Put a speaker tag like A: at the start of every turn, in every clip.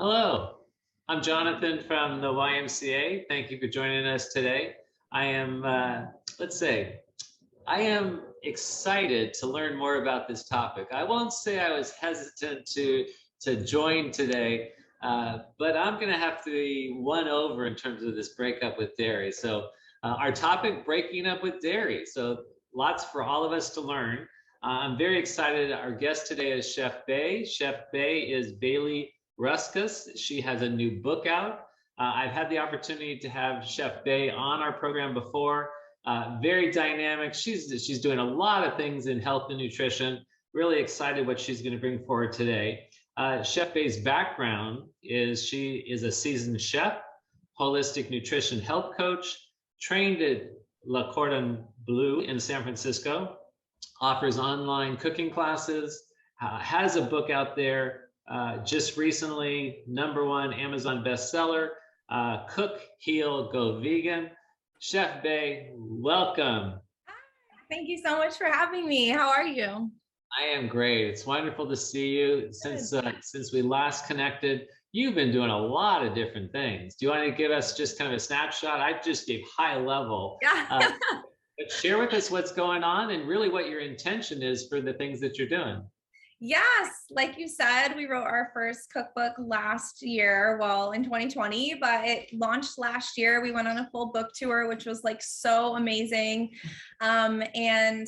A: Hello, I'm Jonathan from the YMCA. Thank you for joining us today. I am, let's say, I am excited to learn more about this topic. I won't say I was hesitant to join today, but I'm going to have to be won over in terms of this breakup with dairy. So our topic, breaking up with dairy. So lots for all of us to learn. I'm very excited. Our guest today is Chef Bay. Chef Bay is Bailey Ruskus. She has a new book out. I've had the opportunity to have Chef Bay on our program before. Very dynamic. She's doing a lot of things in health and nutrition. Really excited what she's going to bring forward today. Chef Bay's background is she is a seasoned chef, holistic nutrition health coach, trained at Le Cordon Bleu in San Francisco, offers online cooking classes, has a book out there just recently, #1 Amazon bestseller, Cook, Heal, Go Vegan. Chef Bay, welcome.
B: Thank you so much for having me. How are you?
A: I am great. It's wonderful to see you. Since we last connected, you've been doing a lot of different things. Do you want to give us just kind of a snapshot? I just gave high level.
B: Yeah.
A: But share with us what's going on and really what your intention is for the things that you're doing.
B: Yes, like you said, we wrote our first cookbook last year, well, in 2020, but it launched last year. We went on a full book tour, which was like so amazing. And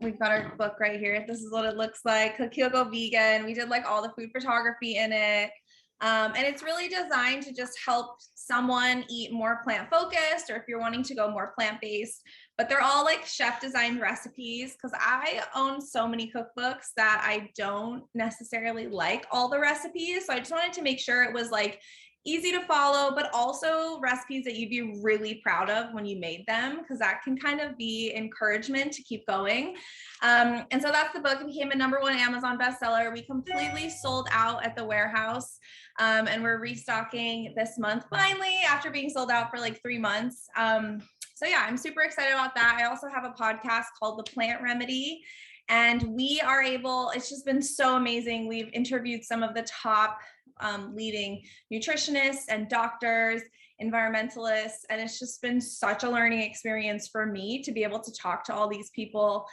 B: we've got our book right here. This is what it looks like. Cook, Heal, Go Vegan. We did like all the food photography in it. And it's really designed to just help someone eat more plant-focused, or if you're wanting to go more plant-based, but they're all like chef designed recipes, because I own so many cookbooks that I don't necessarily like all the recipes. So I just wanted to make sure it was like easy to follow, but also recipes that you'd be really proud of when you made them, because that can kind of be encouragement to keep going. And so that's the book. It became a #1 Amazon bestseller. We completely sold out at the warehouse. And we're restocking this month finally, after being sold out for like 3 months. So yeah, I'm super excited about that. I also have a podcast called The Plant Remedy, and we are able, it's just been so amazing. We've interviewed some of the top leading nutritionists and doctors, environmentalists, and it's just been such a learning experience for me to be able to talk to all these people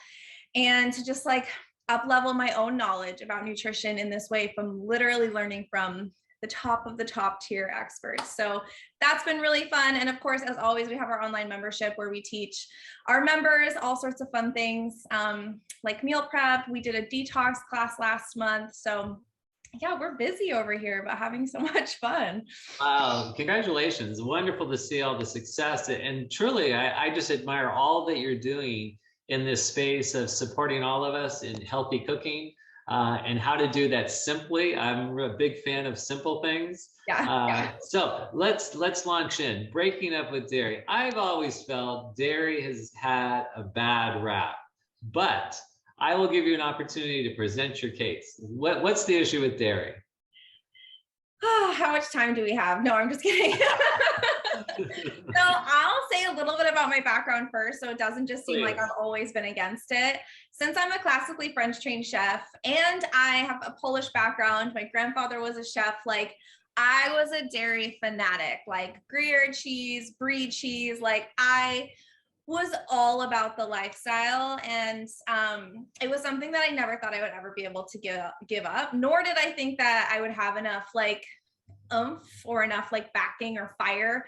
B: and to just like up level my own knowledge about nutrition in this way, from literally learning from the top of the top tier experts. So that's been really fun. And of course, as always, we have our online membership where we teach our members all sorts of fun things, like meal prep. We did a detox class last month. So yeah, we're busy over here, but having so much fun.
A: Wow, congratulations. Wonderful to see all the success. And truly, I just admire all that you're doing in this space of supporting all of us in healthy cooking. And how to do that simply. I'm a big fan of simple things.
B: Yeah.
A: So let's launch in. Breaking up with dairy. I've always felt dairy has had a bad rap, but I will give you an opportunity to present your case. What's the issue with dairy?
B: How much time do we have? No, I'm just kidding. So I'll say a little bit about my background first, so it doesn't just seem like I've always been against it. Since I'm a classically French trained chef and I have a Polish background, my grandfather was a chef, like I was a dairy fanatic, like Gruyere cheese, brie cheese, like I was all about the lifestyle. And it was something that I never thought I would ever be able to give up, nor did I think that I would have enough like oomph or enough like backing or fire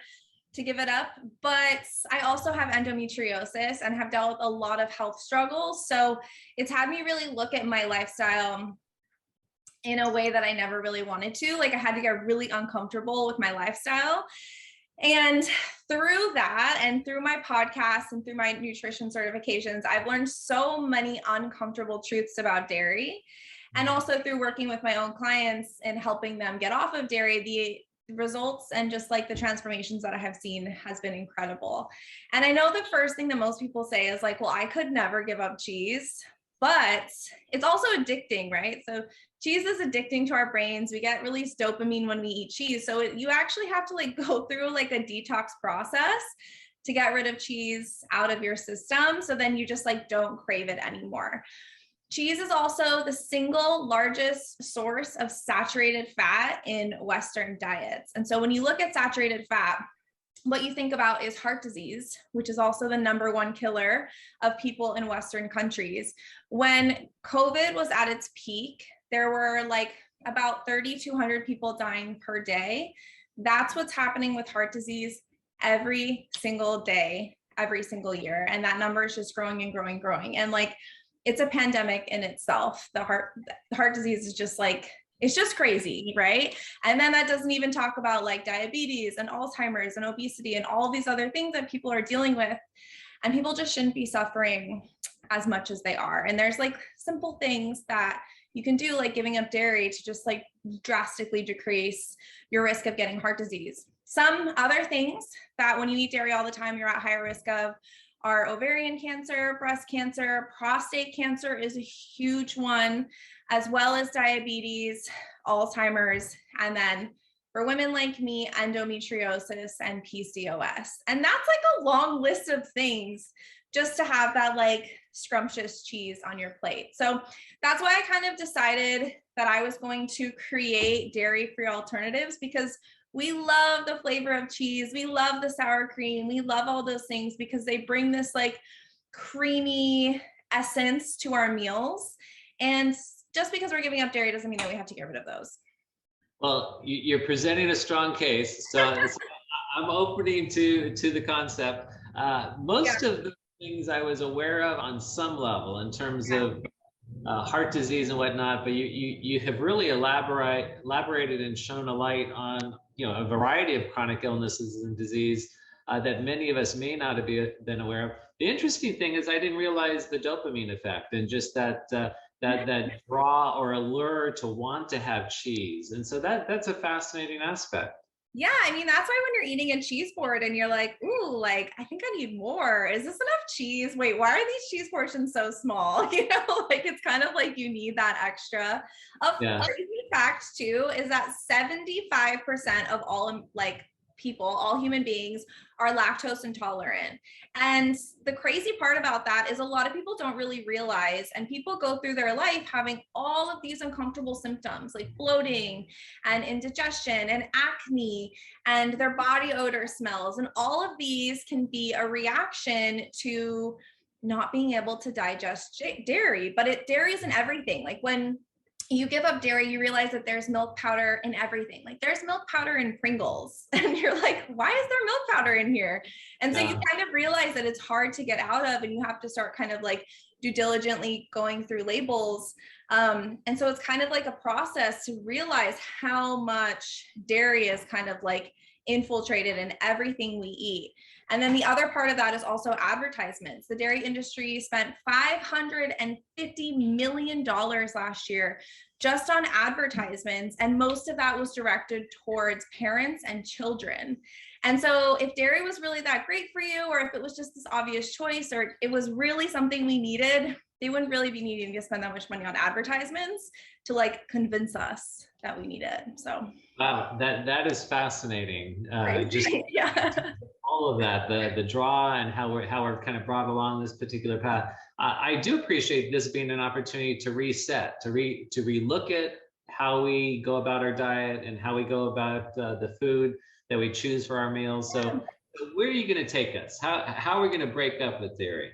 B: to give it up. But I also have endometriosis and have dealt with a lot of health struggles. So it's had me really look at my lifestyle in a way that I never really wanted to. Like I had to get really uncomfortable with my lifestyle. And through that, and through my podcast and through my nutrition certifications, I've learned so many uncomfortable truths about dairy. And also through working with my own clients and helping them get off of dairy, the results and just like the transformations that I have seen has been incredible. And I know the first thing that most people say is like, well, I could never give up cheese, but it's also addicting, right? So cheese is addicting to our brains. We get released dopamine when we eat cheese. So you actually have to like go through like a detox process to get rid of cheese out of your system. So then you just like don't crave it anymore. Cheese is also the single largest source of saturated fat in Western diets. And so when you look at saturated fat, what you think about is heart disease, which is also the #1 killer of people in Western countries. When COVID was at its peak, there were like about 3,200 people dying per day. That's what's happening with heart disease every single day, every single year. And that number is just growing and growing, growing. And like, it's a pandemic in itself. The heart disease is just like, it's just crazy, right? And then that doesn't even talk about like diabetes and Alzheimer's and obesity and all these other things that people are dealing with. And people just shouldn't be suffering as much as they are. And there's like simple things that you can do, like giving up dairy, to just like drastically decrease your risk of getting heart disease. Some other things that when you eat dairy all the time, you're at higher risk of are ovarian cancer, breast cancer, prostate cancer is a huge one, as well as diabetes, Alzheimer's, and then for women like me, endometriosis and PCOS. And that's like a long list of things just to have that like scrumptious cheese on your plate. So that's why I kind of decided that I was going to create dairy-free alternatives, because we love the flavor of cheese. We love the sour cream. We love all those things because they bring this like creamy essence to our meals. And just because we're giving up dairy doesn't mean that we have to get rid of those.
A: Well, you're presenting a strong case, so I'm opening to the concept. Most of the things I was aware of on some level in terms of heart disease and whatnot, but you have really elaborated and shown a light on a variety of chronic illnesses and disease that many of us may not have been aware of. The interesting thing is I didn't realize the dopamine effect and just that draw or allure to want to have cheese, and so that's a fascinating aspect.
B: Yeah, I mean, that's why when you're eating a cheese board and you're like, ooh, like, I think I need more. Is this enough cheese? Wait, why are these cheese portions so small? Like it's kind of like you need that extra. A crazy fact too is that 75% of all like people, all human beings, are lactose intolerant. And the crazy part about that is a lot of people don't really realize, and people go through their life having all of these uncomfortable symptoms like bloating and indigestion and acne, and their body odor smells. And all of these can be a reaction to not being able to digest dairy. But dairy isn't everything. Like when you give up dairy, you realize that there's milk powder in everything. Like there's milk powder in Pringles. And you're like, why is there milk powder in here? And so you kind of realize that it's hard to get out of, and you have to start kind of like diligently going through labels. And so it's kind of like a process to realize how much dairy is kind of like infiltrated in everything we eat. And then the other part of that is also advertisements. The dairy industry spent $550 million last year just on advertisements, and most of that was directed towards parents and children. And so if dairy was really that great for you, or if it was just this obvious choice, or it was really something we needed, they wouldn't really be needing to spend that much money on advertisements to like convince us that we need it. So
A: wow, that is fascinating. Just all of that, the draw and how we're kind of brought along this particular path. I do appreciate this being an opportunity to reset, to relook at how we go about our diet and how we go about the food that we choose for our meals. So where are you going to take us? How are we going to break up with dairy?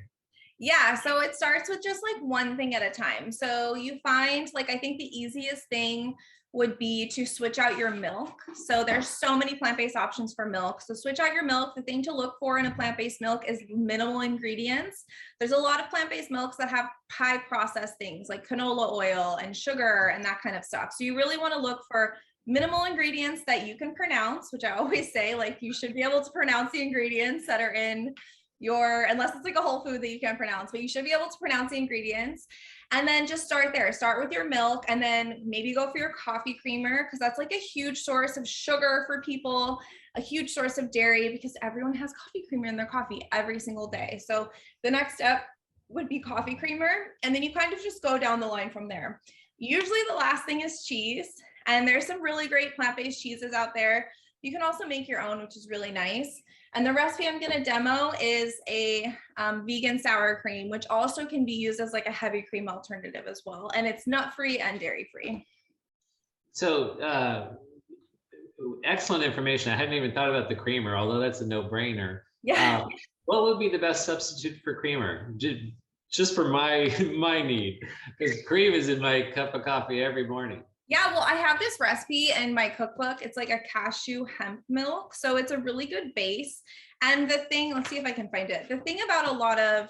B: Yeah, so it starts with just like one thing at a time. So you find, like, I think the easiest thing would be to switch out your milk. So there's so many plant-based options for milk. So switch out your milk. The thing to look for in a plant-based milk is minimal ingredients. There's a lot of plant-based milks that have high processed things like canola oil and sugar and that kind of stuff. So you really want to look for minimal ingredients that you can pronounce, which I always say, like, you should be able to pronounce the ingredients that are in your, unless it's like a whole food that you can't pronounce, but you should be able to pronounce the ingredients. And then just start there. Start with your milk, and then maybe go for your coffee creamer, because that's like a huge source of sugar for people, a huge source of dairy, because everyone has coffee creamer in their coffee every single day. So the next step would be coffee creamer. And then you kind of just go down the line from there. Usually the last thing is cheese. And there's some really great plant-based cheeses out there. You can also make your own, which is really nice. And the recipe I'm going to demo is a vegan sour cream, which also can be used as like a heavy cream alternative as well. And it's nut-free and dairy-free.
A: So excellent information. I hadn't even thought about the creamer, although that's a no-brainer.
B: Yeah.
A: What would be the best substitute for creamer? Just for my need, because cream is in my cup of coffee every morning.
B: Yeah, well, I have this recipe in my cookbook. It's like a cashew hemp milk. So it's a really good base. And the thing, let's see if I can find it. The thing about a lot of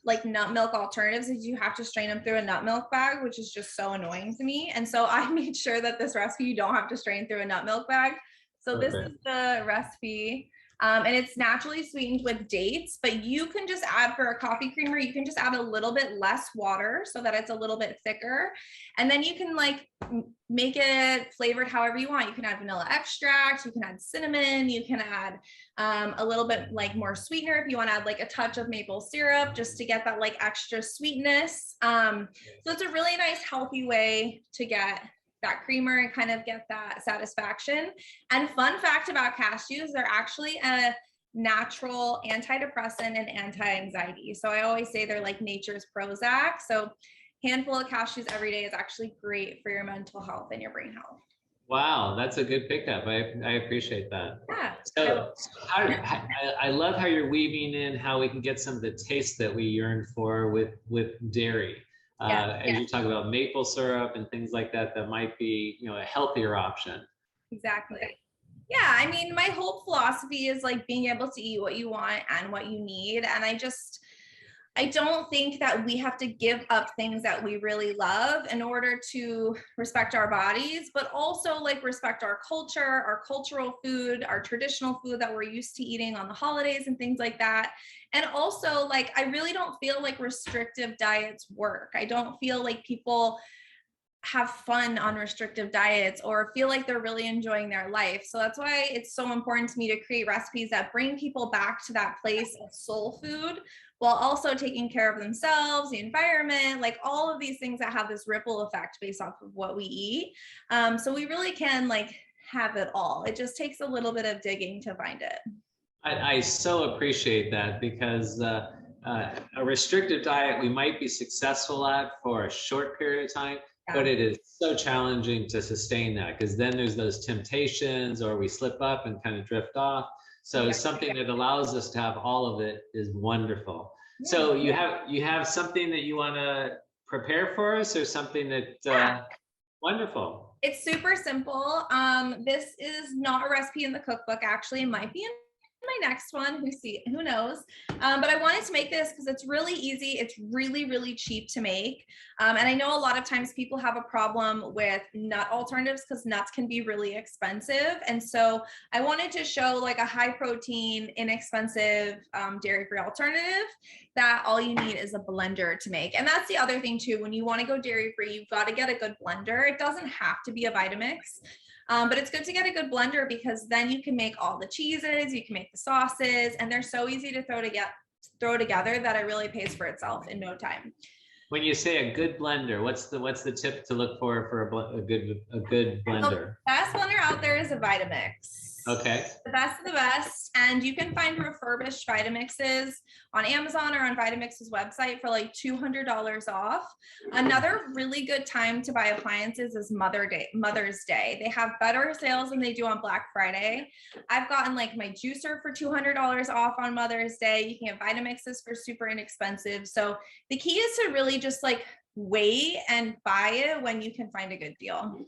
B: like nut milk alternatives is you have to strain them through a nut milk bag, which is just so annoying to me. And so I made sure that this recipe, you don't have to strain through a nut milk bag. So this is the recipe. And it's naturally sweetened with dates, but you can just add, for a coffee creamer, you can just add a little bit less water so that it's a little bit thicker. And then you can like make it flavored however you want. You can add vanilla extract, you can add cinnamon, you can add a little bit like more sweetener if you want to add like a touch of maple syrup just to get that like extra sweetness. So it's a really nice, healthy way to get that creamer and kind of get that satisfaction. And fun fact about cashews, they're actually a natural antidepressant and anti-anxiety. So I always say they're like nature's Prozac. So handful of cashews every day is actually great for your mental health and your brain health.
A: Wow, that's a good pickup. I appreciate that.
B: Yeah.
A: So I love how you're weaving in how we can get some of the taste that we yearn for with dairy. As you talk about maple syrup and things like that, that might be, a healthier option.
B: Exactly. Yeah, I mean, my whole philosophy is like being able to eat what you want and what you need. And I don't think that we have to give up things that we really love in order to respect our bodies, but also like respect our culture, our cultural food, our traditional food that we're used to eating on the holidays and things like that. And also, like, I really don't feel like restrictive diets work. I don't feel like people have fun on restrictive diets or feel like they're really enjoying their life. So that's why it's so important to me to create recipes that bring people back to that place of soul food while also taking care of themselves, the environment, like all of these things that have this ripple effect based off of what we eat. So we really can like have it all. It just takes a little bit of digging to find it.
A: I so appreciate that, because a restrictive diet we might be successful at for a short period of time, but it is so challenging to sustain that, because then there's those temptations or we slip up and kind of drift off. So something that allows us to have all of it is wonderful. So you have something that you want to prepare for us, or something that wonderful.
B: It's super simple. This is not a recipe in the cookbook. Actually, it might be in my next one, who knows. But I wanted to make this because it's really easy. It's really, really cheap to make. And I know a lot of times people have a problem with nut alternatives because nuts can be really expensive. And so I wanted to show like a high protein, inexpensive dairy-free alternative that all you need is a blender to make. And that's the other thing too. When you want to go dairy-free, you've got to get a good blender. It doesn't have to be a Vitamix. But it's good to get a good blender because then you can make all the cheeses, you can make the sauces, and they're so easy to throw together that it really pays for itself in no time.
A: When you say a good blender, what's the tip to look for a good blender?
B: The best blender out there is a Vitamix.
A: Okay.
B: The best of the best. And you can find refurbished Vitamixes on Amazon or on Vitamix's website for like $200 off. Another really good time to buy appliances is Mother's Day. They have better sales than they do on Black Friday. I've gotten like my juicer for $200 off on Mother's Day. You can get Vitamixes for super inexpensive. So the key is to really just like wait and buy it when you can find a good deal.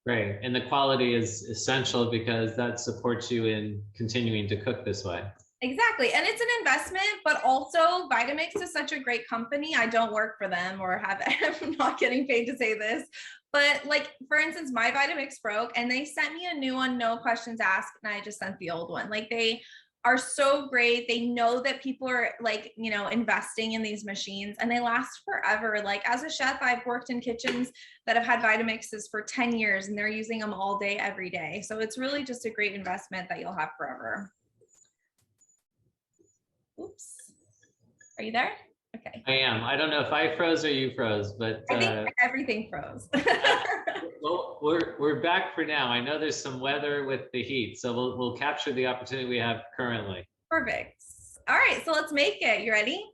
A: Great. And the quality is essential because that supports you in continuing to cook this way.
B: Exactly. And it's an investment, but also Vitamix is such a great company. I don't work for them or I'm not getting paid to say this, but like, for instance, my Vitamix broke and they sent me a new one, no questions asked. And I just sent the old one. Like they are so great. They know that people are like, investing in these machines and they last forever. Like as a chef, I've worked in kitchens that have had Vitamixes for 10 years and they're using them all day, every day. So it's really just a great investment that you'll have forever. Oops. Are you there? Okay.
A: I am. I don't know if I froze or you froze, but
B: I think everything froze.
A: Well, we're back for now. I know there's some weather with the heat, so we'll capture the opportunity we have currently.
B: Perfect. All right, so let's make it. You ready?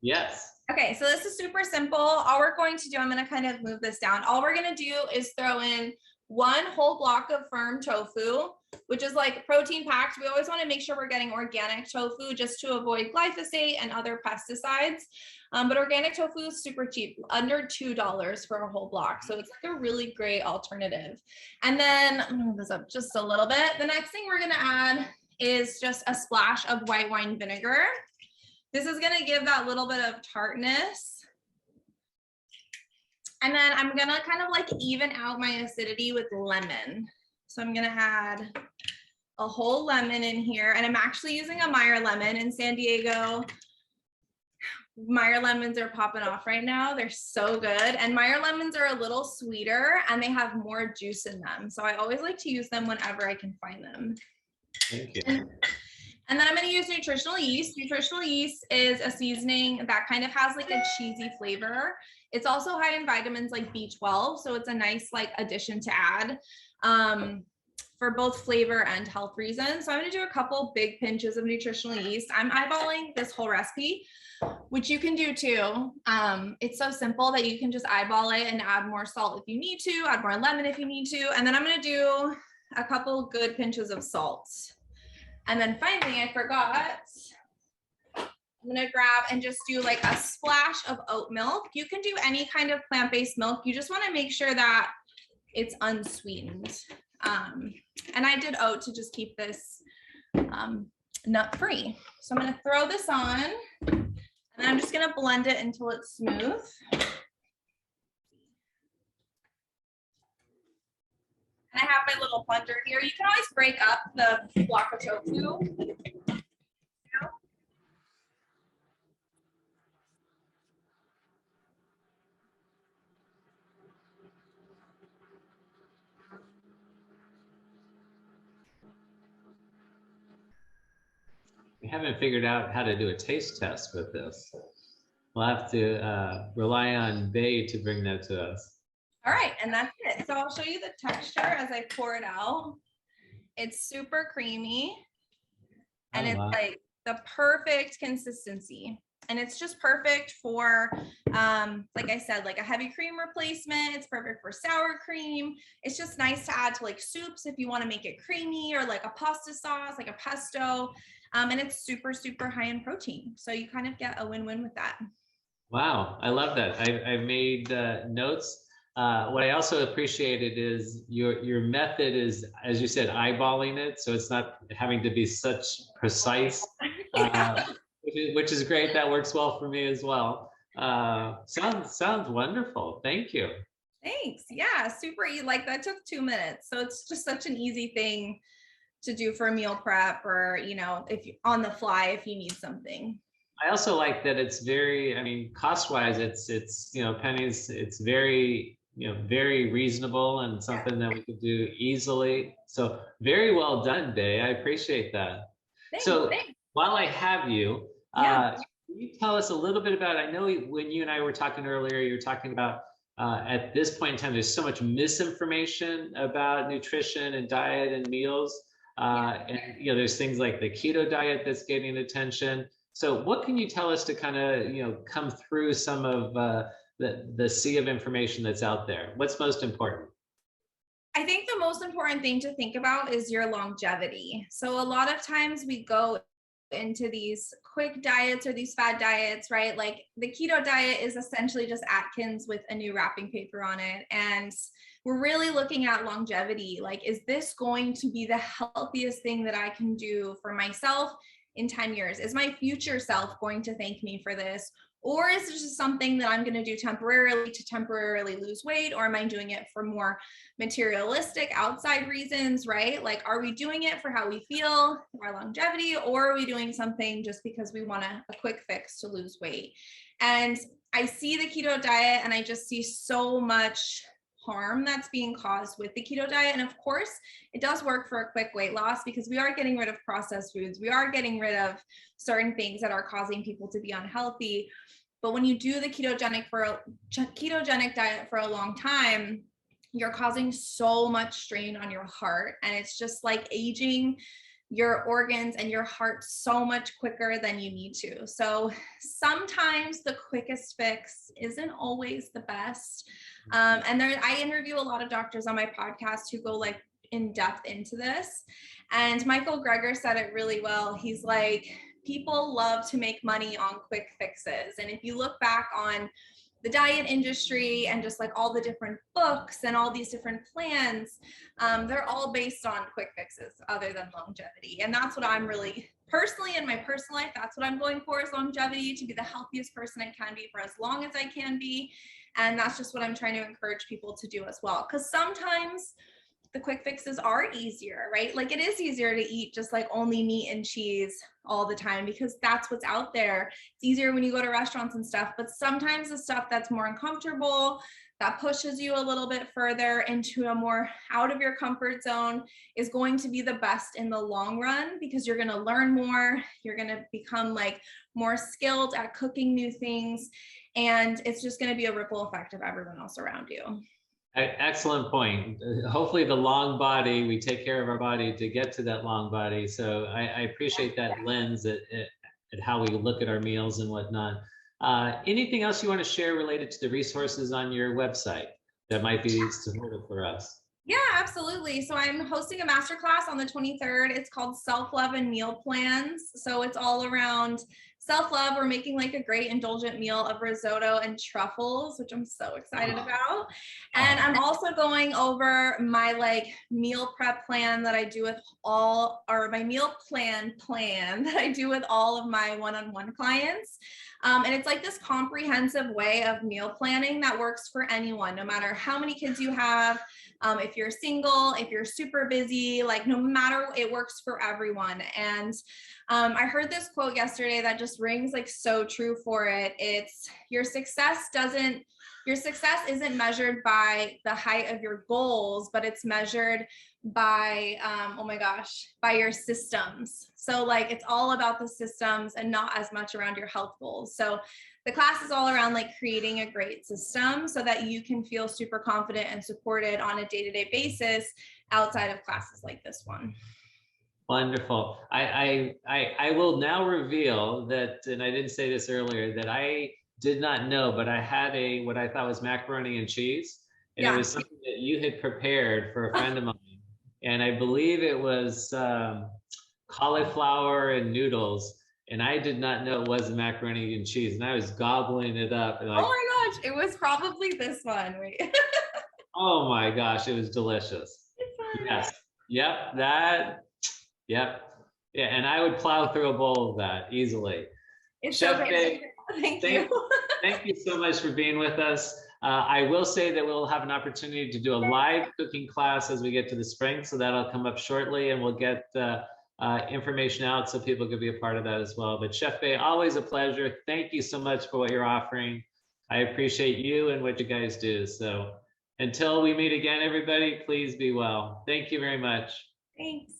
A: Yes.
B: Okay, so this is super simple. All we're going to do, I'm going to kind of move this down. All we're going to do is throw in 1 whole block of firm tofu, which is like protein packed. We always want to make sure we're getting organic tofu just to avoid glyphosate and other pesticides. But organic tofu is super cheap, under $2 for a whole block. So it's like a really great alternative. And then I'm gonna move this up just a little bit. The next thing we're gonna add is just a splash of white wine vinegar. This is gonna give that little bit of tartness. And then I'm gonna kind of like even out my acidity with lemon. So I'm gonna add a whole lemon in here, and I'm actually using a Meyer lemon in San Diego. Meyer lemons are popping off right now. They're so good. And Meyer lemons are a little sweeter and they have more juice in them. So I always like to use them whenever I can find them.
A: Thank you.
B: And then I'm going to use nutritional yeast. Nutritional yeast is a seasoning that kind of has like a cheesy flavor. It's also high in vitamins like B12. So it's a nice like addition to add for both flavor and health reasons. So I'm going to do a couple big pinches of nutritional yeast. I'm eyeballing this whole recipe, which you can do too. It's so simple that you can just eyeball it and add more salt if you need to, add more lemon if you need to. And then I'm going to do a couple good pinches of salt. And then finally, I forgot, I'm going to grab and just do like a splash of oat milk. You can do any kind of plant-based milk. You just want to make sure that it's unsweetened. And I did oat to just keep this nut-free. So I'm going to throw this on, and then I'm just going to blend it until it's smooth. And I have my little blender here. You can always break up the block of tofu.
A: We haven't figured out how to do a taste test with this. We'll have to rely on Bay to bring that to us.
B: All right, and that's it. So I'll show you the texture as I pour it out. It's super creamy, and it's like the perfect consistency. And it's just perfect for, like I said, like a heavy cream replacement. It's perfect for sour cream. It's just nice to add to like soups if you want to make it creamy, or like a pasta sauce, like a pesto. And it's super, super high in protein. So you kind of get a win-win with that.
A: Wow, I love that. I made notes. What I also appreciated is your method is, as you said, eyeballing it, so it's not having to be such precise, which is great. That works well for me as well. Sounds wonderful. Thank you.
B: Thanks. Yeah, super easy. Like that took 2 minutes, so it's just such an easy thing to do for a meal prep, or if you on the fly if you need something.
A: I also like that it's very, I mean, cost-wise, it's pennies. It's very very reasonable and something that we could do easily. So very well done, Day. I appreciate that.
B: Thanks,
A: so
B: thanks.
A: While I have you, can you tell us a little bit about, I know when you and I were talking earlier, you were talking about at this point in time, there's so much misinformation about nutrition and diet and meals. And there's things like the keto diet that's getting attention. So what can you tell us to kind of, come through some of the sea of information that's out there? What's most important?
B: I think the most important thing to think about is your longevity. So a lot of times we go into these quick diets or these fad diets, right? Like the keto diet is essentially just Atkins with a new wrapping paper on it. And we're really looking at longevity. Like, is this going to be the healthiest thing that I can do for myself in 10 years? Is my future self going to thank me for this? Or is this just something that I'm going to do temporarily to temporarily lose weight? Or am I doing it for more materialistic outside reasons, right? Like, are we doing it for how we feel, our longevity, or are we doing something just because we want a quick fix to lose weight? And I see the keto diet and I just see so much harm that's being caused with the keto diet. And of course, it does work for a quick weight loss because we are getting rid of processed foods. We are getting rid of certain things that are causing people to be unhealthy. But when you do the ketogenic diet for a long time, you're causing so much strain on your heart, and it's just like aging your organs and your heart so much quicker than you need to. So sometimes the quickest fix isn't always the best. And I interview a lot of doctors on my podcast who go like in depth into this. And Michael Greger said it really well. He's like, people love to make money on quick fixes. And if you look back on the diet industry and just like all the different books and all these different plans, they're all based on quick fixes other than longevity. And that's what I'm really personally in my personal life, that's what I'm going for, is longevity, to be the healthiest person I can be for as long as I can be. And that's just what I'm trying to encourage people to do as well. Because sometimes the quick fixes are easier, right? Like it is easier to eat just like only meat and cheese all the time because that's what's out there. It's easier when you go to restaurants and stuff, but sometimes the stuff that's more uncomfortable, that pushes you a little bit further into a more out of your comfort zone, is going to be the best in the long run, because you're going to learn more, you're going to become like more skilled at cooking new things, and it's just going to be a ripple effect of everyone else around you.
A: Excellent point. Hopefully the long body, we take care of our body to get to that long body. So I appreciate that lens at how we look at our meals and whatnot. Anything else you want to share related to the resources on your website that might be supportive for us?
B: Yeah, absolutely. So I'm hosting a masterclass on the 23rd. It's called Self-Love and Meal Plans. So it's all around self-love. We're making like a great indulgent meal of risotto and truffles, which I'm so excited about. And I'm also going over my like meal prep plan that I do with all, or my meal plan that I do with all of my one-on-one clients. And it's like this comprehensive way of meal planning that works for anyone, no matter how many kids you have. If you're single, if you're super busy, like no matter, it works for everyone. And I heard this quote yesterday that just rings like so true for it. It's your success isn't measured by the height of your goals, but it's measured by, by your systems. So like, it's all about the systems and not as much around your health goals. So the class is all around like creating a great system so that you can feel super confident and supported on a day-to-day basis outside of classes like this one.
A: Wonderful. I will now reveal that, and I didn't say this earlier, that I did not know, but I had what I thought was macaroni and cheese. And it was something that you had prepared for a friend of mine. And I believe it was cauliflower and noodles. And I did not know it was macaroni and cheese. And I was gobbling it up. And like,
B: oh my gosh, it was probably this one. Wait.
A: Oh my gosh, it was delicious. Yes. Yep. Yep. Yeah. And I would plow through a bowl of that easily.
B: It's
A: Chef
B: so
A: Faye,
B: thank you.
A: Thank you so much for being with us. I will say that we'll have an opportunity to do a live cooking class as we get to the spring. So that'll come up shortly, and we'll get information out so people can be a part of that as well. But Chef Faye, always a pleasure. Thank you so much for what you're offering. I appreciate you and what you guys do. So until we meet again, everybody, please be well. Thank you very much.
B: Thanks.